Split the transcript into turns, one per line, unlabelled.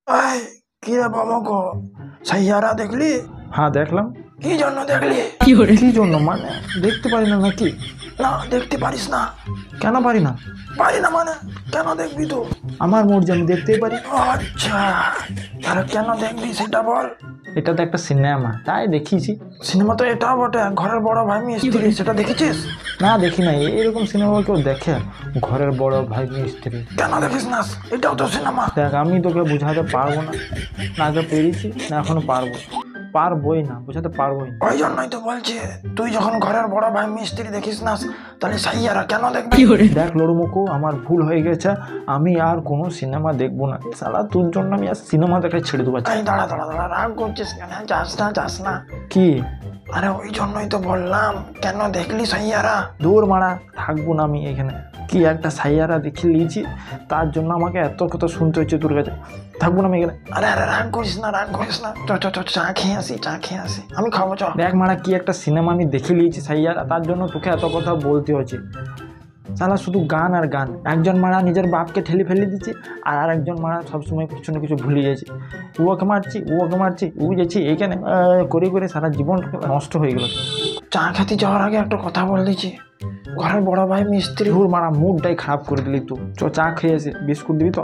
এই কি রে বামকো, সাইয়ারা দেখলি?
হ্যাঁ দেখলাম।
কি জন্য দেখলি?
কি জন্য মানে দেখতে পারি না নাকি?
না দেখতে পারিস না?
কেন পারি না?
পারি না মানে কেন দেখবি তো?
আমার মর্জি, আমি দেখতেই পারি।
আচ্ছা, আর কেন দেখবি সেটা বল।
এটা তো একটা সিনেমা, তাই দেখিয়েছি।
সিনেমা তো এটা বটে, ঘরের বড় ভাই মিস্ত্রি, সেটা দেখেছিস?
না দেখি নাই, এরকম সিনেমা কেউ দেখে? ঘরের বড় ভাই মিস্ত্রি।
কেন দেখিস না? এটাও তো সিনেমা।
দেখ, আমি তোকে বুঝাতে পারবো না, না আগে পেরেছি না এখনো পারবোই না, বুঝাতে পারবোই না।
ওই জন্যই তো বলছি, তুই যখন ঘরের বড় ভাই মিস্ত্রি দেখিস না, তাহলে সাইয়ারা কেন দেখবি?
দেখ লড়ুমুকু, আমার ভুল হয়ে গেছে, আমি আর কোনো সিনেমা দেখবো না। শালা তোর জন্য আমি আর সিনেমা দেখা ছেড়ে দেবো।
এই দাঁড়া দাঁড়া দাঁড়া, রাগ করছিস কেন? যাস না।
কি?
আরে ওই জন্যই তো বললাম, কেন দেখলি সাইয়ারা?
দূর মারা, থাকবো না আমি এখানে। কি একটা সাইয়ারা দেখে নিয়েছি, তার জন্য আমাকে এত কথা শুনতে হচ্ছে তোর কাছে। থাকবো না আমি এখানে।
আরে রাগ করিস না, চ চা খেয়ে আসি, আমি খাবো চ।
দেখ মারা, কি একটা সিনেমা আমি দেখে নিয়েছি সাইয়ারা, তার জন্য তোকে এত কথা বলতে হচ্ছে। সালা শুধু গান আর গান। একজন মারা নিজের বাপকে ঠেলে ফেলে দিচ্ছে, আর আরেকজন মারা সবসময় পিছনে কিছু ভুলে যাচ্ছে। ওকে মারছি ও যাচ্ছি এইখানে করে সারা জীবন নষ্ট হয়ে গেল।
চা খেতে যাওয়ার আগে একটা কথা বল দিচ্ছি, ঘরের বড় ভাই মিস্ত্রি।
ধুর মারা, মুডটাই খারাপ করে দিলি তুই। চা খেয়ে এসে বিস্কুট দিবি তো?